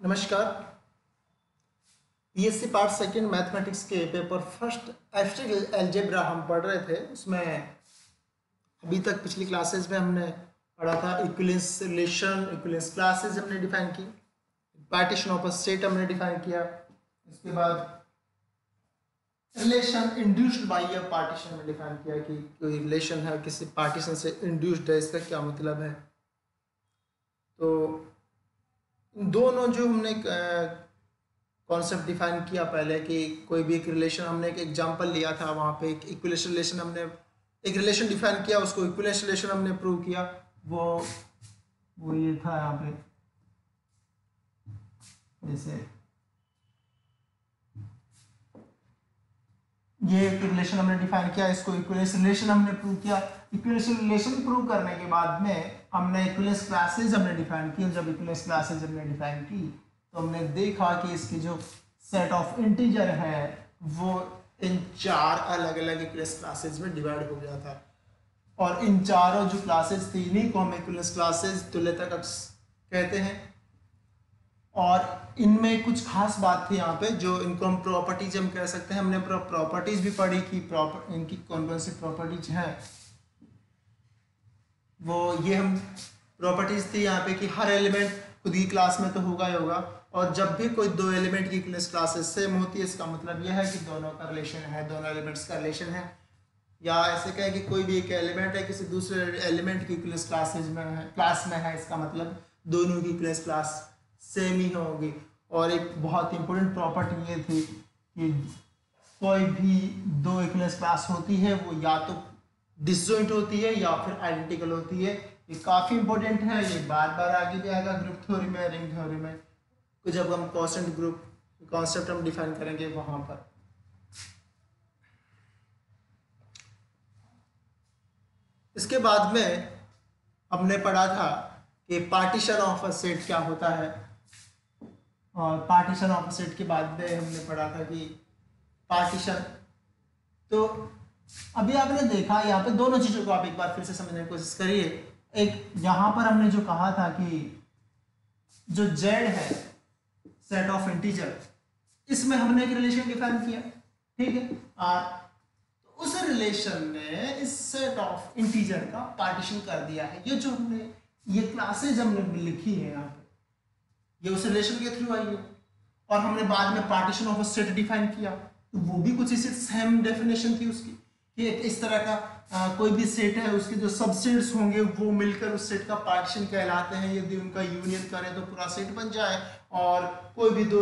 नमस्कार। PSC part second mathematics के paper first abstract algebra हम पढ़ रहे थे। उसमें अभी तक पिछली क्लासेस में हमने पढ़ा था इक्विवेलेंस रिलेशन, इक्विवेलेंस क्लासेस हमने डिफाइन की, पार्टीशन ऑफ अ सेट हमने डिफाइन किया। इसके बाद relation induced by a partition में डिफाइन किया कि कोई रिलेशन है किसी पार्टीशन से इंड्यूस्ड है, इसका क्या मतलब है। तो दोनों जो हमने कॉन्सेप्ट डिफाइन किया पहले कि कोई भी एक रिलेशन, हमने एक एग्जांपल लिया था, वहाँ पे एक इक्विवेलेंस रिलेशन हमने एक रिलेशन डिफाइन किया, उसको इक्विवेलेंस रिलेशन हमने प्रूव किया। वो ये था यहाँ पे, जैसे ये एक रिलेशन हमने डिफाइन किया, इसको इक्विवेलेंस रिलेशन हमने प्रूव किया। इक्विवेलेंस रिलेशन प्रूव करने के बाद में हमने इक्विवेलेंस क्लासेस हमने डिफाइन की। जब इक्विवेलेंस क्लासेस हमने डिफाइन की तो हमने देखा कि इसकी जो सेट ऑफ इंटीजर है वो इन चार अलग अलग इक्विवेलेंस क्लासेस में डिवाइड हो गया था, और इन चारों जो क्लासेस थी इन्हीं को हम इक्विवेलेंस क्लासेस तुल्यता कक्ष कहते हैं। और इनमें कुछ खास बात थी यहाँ पे, जो इनको हम प्रॉपर्टीज हम कह सकते हैं। हमने प्रॉपर्टीज भी पढ़ी कि इनकी कौन कौन सी प्रॉपर्टीज हैं। वो ये हम प्रॉपर्टीज थी यहाँ पे कि हर एलिमेंट खुद की क्लास में तो होगा ही होगा, और जब भी कोई दो एलिमेंट की इक्विवेलेंस क्लासेस सेम होती है इसका मतलब यह है कि दोनों का रिलेशन है, दोनों एलिमेंट्स का रिलेशन है। या ऐसे कहें कि कोई भी एक एलिमेंट है किसी दूसरे एलिमेंट की इक्विवेलेंस क्लास में है, इसका मतलब दोनों की इक्विवेलेंस क्लास सेम ही होगी। और एक बहुत इंपॉर्टेंट प्रॉपर्टी ये थी कि कोई भी दो इक्विवेलेंस क्लास होती है वो या तो डिसजॉइंट होती है या फिर आइडेंटिकल होती है। ये काफ़ी इंपॉर्टेंट है, ये बार बार आगे भी आएगा ग्रुप थ्योरी में, रिंग थ्योरी में, तो जब हम कॉन्स्टेंट ग्रुप कॉन्सेप्ट हम डिफाइन करेंगे वहां पर। इसके बाद में हमने पढ़ा था कि पार्टीशन ऑफ अ सेट क्या होता है, और पार्टीशन ऑफ अ सेट के बाद में हमने पढ़ा था कि पार्टीशन, तो अभी आपने देखा यहाँ पे दोनों चीजों को आप एक बार फिर से समझने की कोशिश करिए। एक यहाँ पर हमने जो कहा था कि जो z है सेट ऑफ इंटीजर, इसमें हमने एक रिलेशन डिफाइन किया, ठीक है। और तो उस रिलेशन ने इस सेट ऑफ इंटीजर का पार्टीशन कर दिया है। ये जो हमने ये क्लासेज हमने लिखी है यहाँ पे, ये उस रिलेशन के थ्रू आई है। और हमने बाद में partition of a set define किया, तो वो भी कुछ इसी सेम डेफिनेशन थी उसकी कि एक इस तरह का कोई भी सेट है, उसके जो सबसेट्स होंगे वो मिलकर उस सेट का पार्टीशन कहलाते हैं। यदि उनका यूनियन करें तो पूरा सेट बन जाए, और कोई भी दो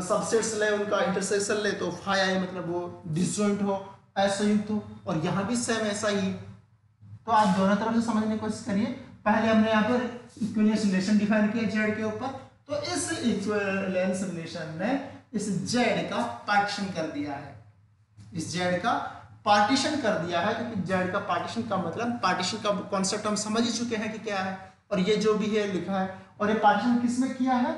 सबसेट्स ले उनका इंटरसेक्शन ले तो फाई आई, मतलब वो डिसजॉइंट हो, असंयुक्त हो। और यहाँ भी सेम ऐसा ही। तो आप दोनों तरफ से समझने की कोशिश करिए। पहले हमने यहाँ पर इक्विवेलेंस रिलेशन डिफाइन किया जेड के ऊपर, तो इस इक्विवेलेंस रिलेशन ने इस जेड का पार्टीशन कर दिया है, इस जेड का पार्टीशन कर दिया है। क्योंकि जेड का पार्टीशन का मतलब, पार्टीशन का कॉन्सेप्ट हम समझ ही चुके हैं कि क्या है, और ये जो भी है लिखा है। और ये पार्टीशन किसमें किया है?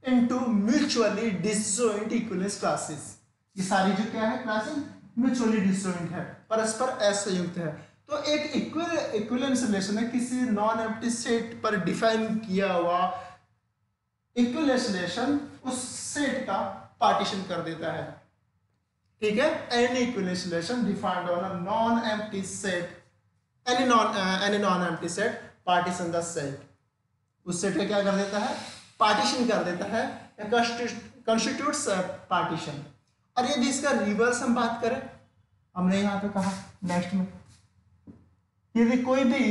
Into mutually disjoint equivalence classes. ये सारी जो क्या है क्लासेस म्यूचुअली डिसजॉइंट है, परस्पर असंयुक्त है। तो एक इक्विवेलेंस रिलेशन है किसी नॉन एम्प्टी सेट पर डिफाइन किया हुआ इक्विवेलेंस रिलेशन उस सेट का पार्टीशन कर देता है, ठीक है। Any equivalence relation defined on a non empty set, any non empty set partition the set, उस सेट का क्या कर देता है? पार्टीशन कर देता है, कंस्टिट्यूट्स पार्टीशन। और यदि इसका रिवर्स हम बात करें, हमने यहां पे कहा नेक्स्ट में, यदि कोई भी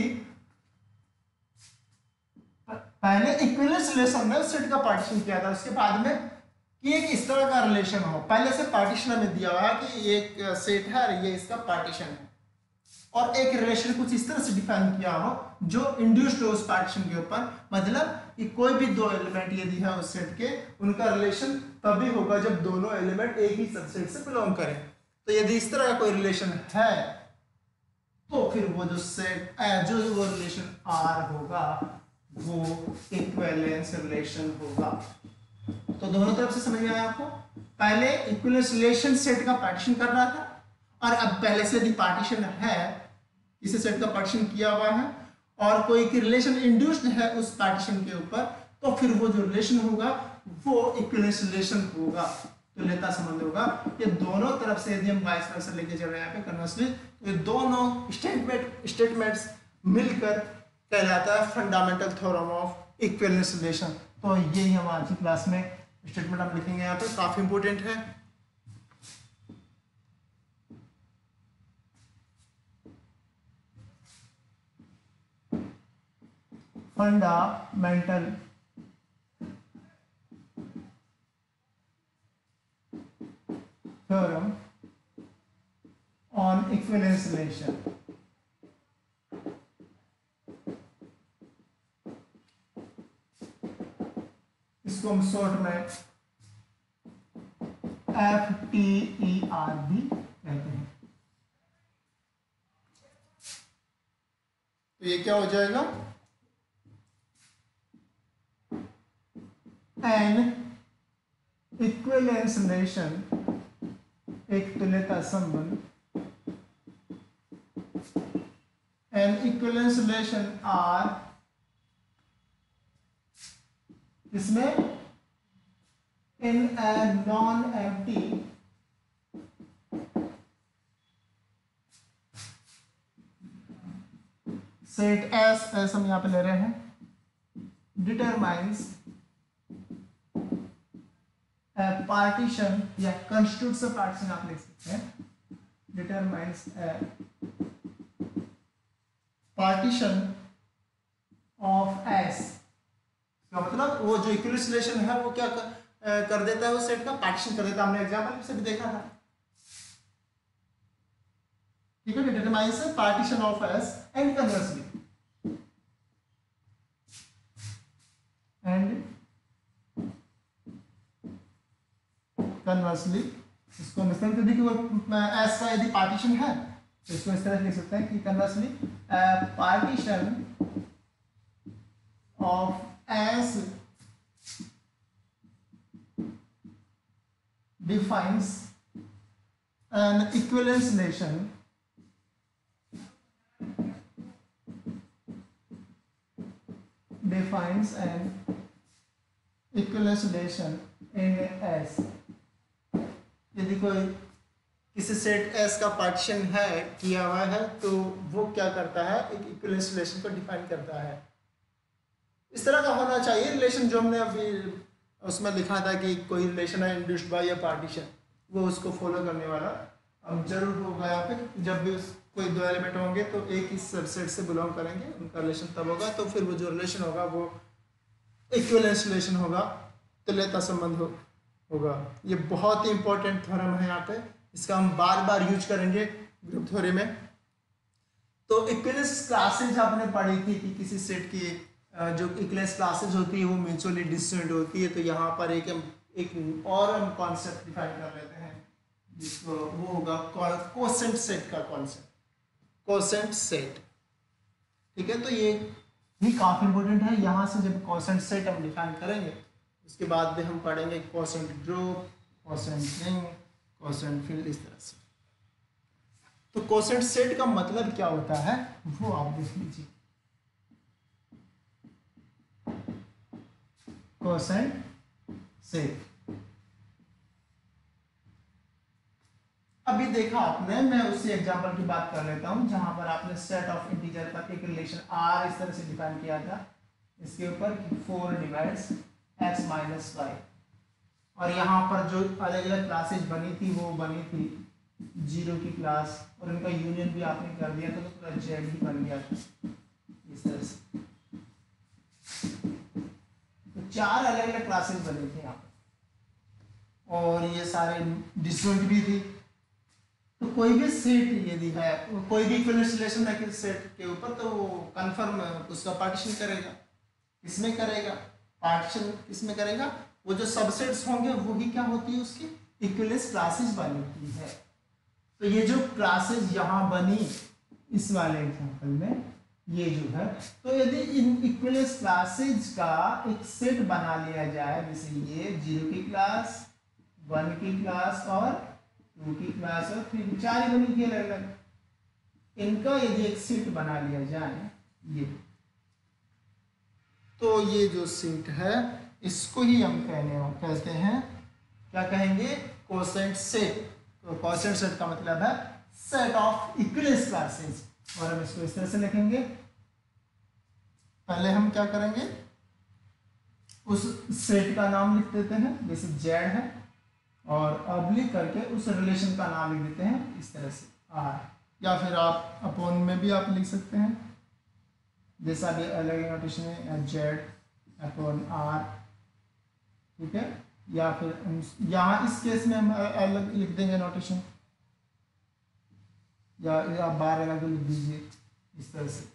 पहले इक्विवेलेंस रिलेशन में सेट का पार्टीशन किया था, उसके बाद में कि एक इस तरह का रिलेशन हो, पहले से पार्टीशन हमें दिया हुआ है कि एक सेट है और ये इसका पार्टीशन है, और एक रिलेशन कुछ इस तरह से डिफाइन किया हो जो इंड्यूस्ड हो उस पार्टीशन के ऊपर। मतलब कि कोई भी दो एलिमेंट यदि है उस सेट के, उनका रिलेशन तभी होगा जब दोनों एलिमेंट एक ही सबसेट से बिलोंग करें। तो यदि इस तरह का कोई रिलेशन है तो फिर वो जो सेट जो वो रिलेशन आर होगा वो इक्विवेलेंस रिलेशन होगा। तो दोनों तरफ से समझ में आया आपको? पहले इक्विवेलेंस रिलेशन सेट का पार्टीशन कर रहा था, और अब पहले से यदि पार्टीशन है, इसे सेट का पार्टीशन किया हुआ है, और कोई की रिलेशन इंड्यूस्ड है उस पार्टीशन के ऊपर, तो फिर वो जो रिलेशन होगा वो इक्विवेलेंस रिलेशन होगा, तुल्यता संबंध होगा। ये दोनों तरफ से यदि हम वाइस वर्सा लेके चल रहे हैं यहाँ पे कन्वर्सली, तो ये दोनों स्टेटमेंट्स मिलकर कहलाता है fundamental theorem of equivalence relation. तो यही हम आज की क्लास में स्टेटमेंट हम लिखेंगे यहाँ पे, काफी इंपॉर्टेंट है। Fundamental theorem on equivalence relation। इसको हम शॉर्ट में FTER भी कहते हैं। तो ये क्या हो जाएगा, एन इक्विवेलेंस रिलेशन, एक तुल्यता संबंध, एन इक्विवेलेंस रिलेशन आर, इसमें in a non empty set S हम यहां पे ले रहे हैं, डिटरमाइंस पार्टीशन या कंस्टिट्यूट्स अ पार्टीशन आप लिख सकते हैं, डिटरमाइंस पार्टीशन ऑफ एस। का मतलब वो जो इक्विवेलेंस रिलेशन है वो क्या कर देता है, उस सेट का पार्टीशन कर देता है। हमने एग्जांपल से भी देखा था, ठीक है। Determines partition of S and conversely, and conversely इसको हम इस तरह से देखिए, एस का यदि पार्टीशन है तो इसको इस तरह से लिख सकते हैं कि conversely partition of S defines an equivalence relation in S। यदि कोई किसी सेट S का पार्टीशन है किया हुआ है तो वो क्या करता है, एक इक्विवेलेंस रिलेशन को डिफाइन करता है। इस तरह का होना चाहिए रिलेशन, जो हमने अभी उसमें लिखा था कि कोई रिलेशन है इंड्यूस्ड बाय अ पार्टीशन, वो उसको फॉलो करने वाला अब जरूर होगा। यहाँ पे जब भी कोई दो एलिमेंट होंगे तो एक ही सबसेट से बिलोंग करेंगे, उनका रिलेशन तब होगा, तो फिर वो जो रिलेशन होगा वो इक्विवेलेंस रिलेशन होगा, तुल्यता संबंध होगा। ये बहुत ही इंपॉर्टेंट थ्योरम है यहाँ पे, इसका हम बार बार यूज करेंगे ग्रुप थ्योरी में। तो इक्विवेलेंस क्लासेज आपने पढ़ी थी कि किसी सेट की जो इक्विवेलेंस क्लासेज होती है वो म्यूचुअली डिस्टिंक्ट होती है। तो यहाँ पर एक और हम कॉन्सेप्ट डिफाइन कर लेते हैं, जिसको वो होगा कोसेंट सेट का कॉन्सेप्ट, कोसेंट सेट, ठीक है। तो ये भी काफी इंपॉर्टेंट है। यहाँ से जब कोसेंट सेट हम डिफाइन करेंगे उसके बाद भी हम पढ़ेंगे quotient group, quotient ring, quotient field, इस तरह से। तो कोसेंट सेट का मतलब क्या होता है वो आप देख लीजिए। कोसेंट सेट अभी देखा आपने, मैं उसी एग्जांपल की बात कर लेता हूं जहां पर आपने सेट ऑफ इंटीजर पर एक रिलेशन आर इस तरह से डिफाइन किया था, इसके ऊपर 4 डिवाइड्स x माइनस वाई, और यहाँ पर जो अलग अलग क्लासेज बनी थी वो बनी थी 0 की क्लास, और उनका यूनियन भी आपने कर दिया था तो पूरा जेड ही बन गया था इस तरह से। तो 4 अलग अलग क्लासेज बनी थी यहाँ पर, और ये सारे डिस्टिंक्ट भी थी। तो कोई भी सेट यदि है, कोई भी इक्विवेलेंस रिलेशन है किसी सेट के ऊपर, तो वो कन्फर्म उसका पार्टीशन करेगा। किसमें करेगा पार्टीशन, किसमें करेगा, वो जो सबसेट्स होंगे वही क्या होती है उसकी इक्विवेलेंस क्लासेस बनती है। तो ये जो क्लासेस यहाँ बनी इस वाले एग्जांपल में, ये जो है, तो यदि इन इक्विवेलेंस क्लासेस का एक सेट बना लिया जाए, जैसे ये 0 की क्लास, 1 की क्लास और 2 की क्लास, और फिर 4 ही बनी थी अलग अलग, इनका यदि एक सेट बना लिया जाए ये, तो ये जो सेट है इसको ही हम कहते हैं, क्या कहेंगे, कोसेंट सेट। तो कोसेंट सेट का मतलब है सेट ऑफ इक्विवेलेंस क्लासेस। और हम इसको इस तरह से लिखेंगे। पहले हम क्या करेंगे, उस सेट का नाम लिख देते हैं, जैसे जेड है, और ऑब्लिक करके उस रिलेशन का नाम लिख देते हैं इस तरह से आर, या फिर आप अपॉन में भी आप लिख सकते हैं, जैसा भी अलग नोटेशन है, जेड अपॉन आर, ठीक है। या फिर यहाँ इस केस में हम अलग लिख देंगे नोटेशन, या आप बार लगा के लिख दीजिए इस तरह से।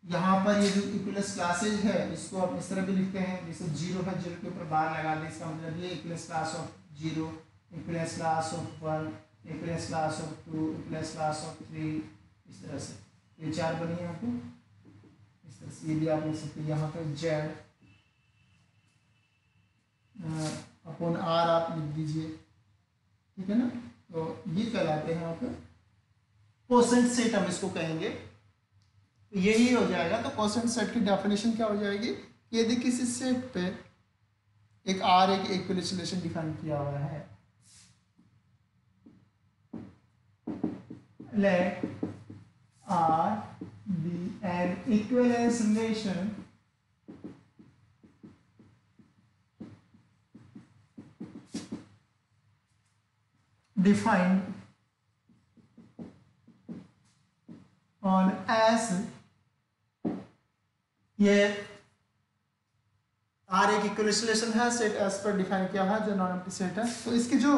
यहाँ पर ये जो इक्विवेलेंस क्लासेज है इसको आप इस तरह भी लिखते हैं, जैसे जीरो है, जीरो के ऊपर बार लगा दें, इसका मतलब ये equivalence class of zero, equivalence class of one, equivalence class of two, equivalence class of three, इस तरह से ये चार बनी है आपको इस तरह से। ये भी आप लिख सकते हैं, यहाँ पर जेड अपॉन आर आप लिख दीजिए, ठीक है ना। तो ये कहलाते हैं आप कोसेंट सेट, हम इसको कहेंगे। यही हो जाएगा। तो कोसेंट सेट की डेफिनेशन क्या हो जाएगी, यदि किसी सेट पे एक आर एक इक्विवेलेंस रिलेशन डिफाइन किया हुआ है, let R be an equivalence relation defined on S, ये R एक इक्विवेलेंस रिलेशन है, सेट S पर डिफाइन किया है जो नॉन एम्प्टी सेट है। तो इसकी जो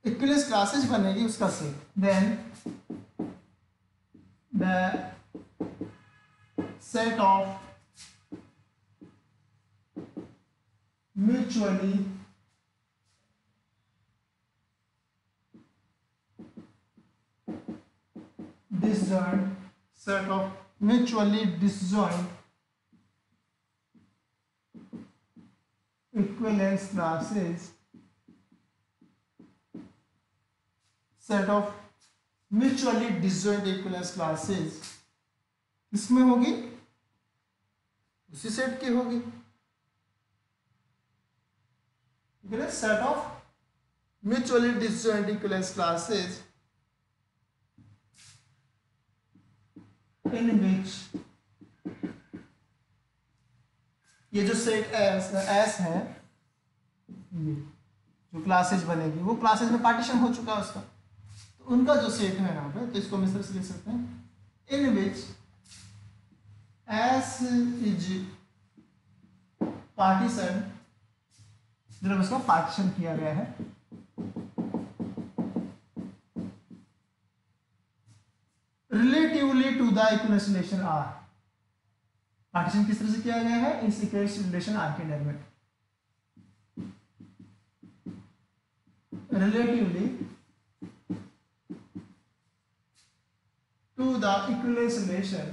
इक्विवेलेंस क्लासेज बनेगी उसका set, then the set of mutually disjoint equivalence classes, set of mutually disjoint equivalence classes किसमें होगी, उसी सेट की होगी, ठीक है। Set of mutually disjoint equivalence classes in which, ये जो सेट एस है, ये जो क्लासेज बनेगी वो क्लासेज में पार्टीशन हो चुका है उसका, उनका जो सेट है यहाँ पे, तो इसको हम इस तरह से लिख सकते हैं, in which S is partition, जब उसका पार्टीशन किया गया है, relatively to the equivalence relation R. Partition किस तरह से किया गया है, इस इक्विवेलेंस रिलेशन आर के अंदर में, relatively to the equivalence relation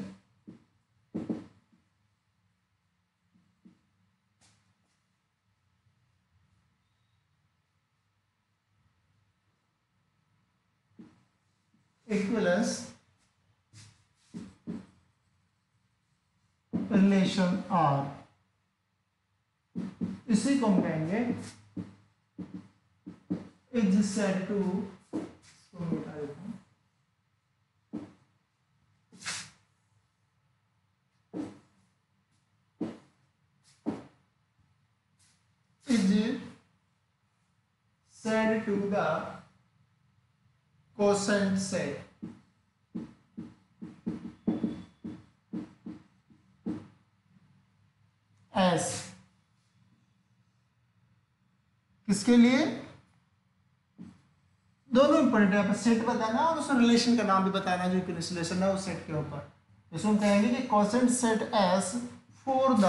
R, इसी को हम कहेंगे इज सेड टू, इसको मिटा देता हूं, is said to the quotient set as, किसके लिए, दोनों इंपॉर्टेंट है, सेट बताना और उस रिलेशन का नाम भी बताना जो रिलेशन है उस सेट के ऊपर। इसको हम कहेंगे कि quotient set S for the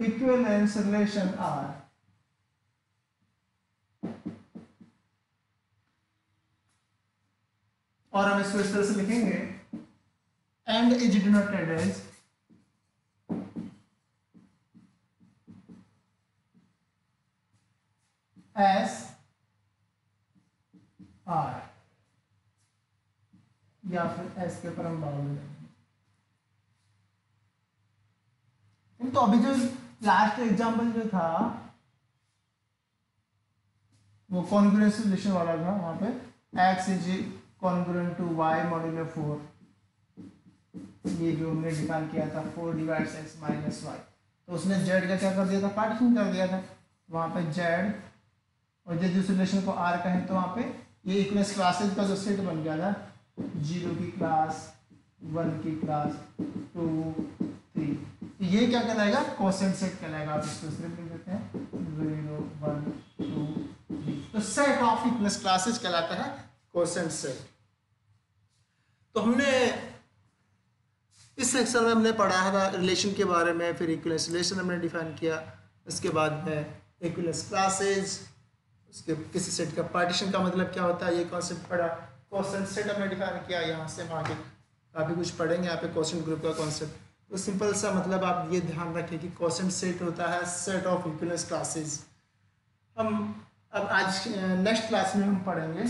equivalence relation R, और हम इसको इस तरह से लिखेंगे, and is denoted as S R, या फिर एस के ऊपर हम बाउंड करेंगे, तो अभी जो लास्ट एग्जाम्पल जो था वो कॉन्ग्रुएंस रिलेशन वाला था, वहां पे x is congruent to y modulo 4, ये जो हमने डिफाइन किया था 4 डिवाइड्स x माइनस y, तो उसने z का क्या कर दिया था, पार्टीशन कर दिया था। वहां पे z और जब जिस रिलेशन को r कहें तो वहां पे ये इक्वलेंस क्लासेस का जो सेट बन गया था, 0 की क्लास, 1 की क्लास, 2, 3, तो ये क्या कहलाएगा, कोसेंट सेट कहलाएगा। आप इसको सिर्फ लिख देते हैं 0, 1, 2, 3, तो सेट ऑफ इक्वलेंस क्लासेस कहलाता है कोसेंट सेट। तो हमने इस सेक्शन में हमने पढ़ा था रिलेशन के बारे में, फिर इक्वलेंस रिलेशन हमने डिफाइन किया, इसके बाद में इक्वलेंस क्लासेस, उसके किसी सेट का पार्टीशन का मतलब क्या होता है ये कॉन्सेप्ट पढ़ा, कोसेंट सेट हमने डिफाइन किया। यहाँ से हम आगे काफ़ी कुछ पढ़ेंगे यहाँ पे कोसेंट ग्रुप का कॉन्सेप्ट। तो सिंपल सा मतलब आप ये ध्यान रखें कि कोसेंट सेट होता है सेट ऑफ इक्वलेंस क्लासेस। हम अब आज नेक्स्ट क्लास में हम पढ़ेंगे,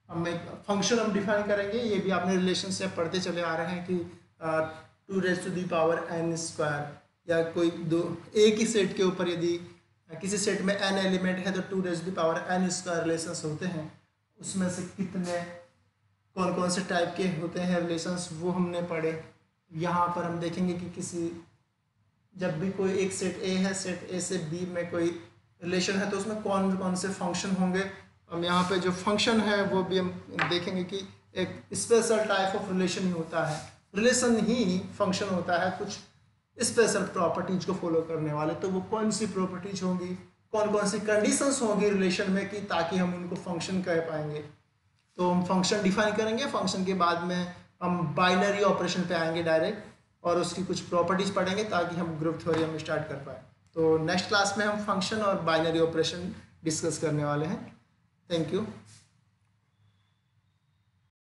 हम एक फंक्शन हम डिफाइन करेंगे। ये भी आपने रिलेशन से पढ़ते चले आ रहे हैं कि 2 raise to the power n square, या कोई दो एक ही सेट के ऊपर यदि किसी सेट में n एलिमेंट है तो 2 raise to the power n square relations होते हैं। उसमें से कितने कौन कौन से टाइप के होते हैं रिलेशंस वो हमने पढ़े। यहाँ पर हम देखेंगे कि किसी जब भी कोई एक सेट A है, सेट A से B में कोई रिलेशन है तो उसमें कौन कौन से फंक्शन होंगे। हम यहाँ पे जो फंक्शन है वो भी हम देखेंगे कि एक स्पेशल टाइप ऑफ रिलेशन ही होता है, रिलेशन ही फंक्शन होता है कुछ स्पेशल प्रॉपर्टीज को फॉलो करने वाले। तो वो कौन सी प्रॉपर्टीज होंगी, कौन कौन सी कंडीशंस होंगी रिलेशन में कि ताकि हम उनको फंक्शन कह पाएंगे। तो हम फंक्शन डिफाइन करेंगे, फंक्शन के बाद में हम बाइनरी ऑपरेशन पे आएंगे डायरेक्ट, और उसकी कुछ प्रॉपर्टीज पढ़ेंगे ताकि हम ग्रुप थ्योरी हम स्टार्ट कर पाए। तो नेक्स्ट क्लास में हम फंक्शन और बाइनरी ऑपरेशन डिस्कस करने वाले हैं। Thank you.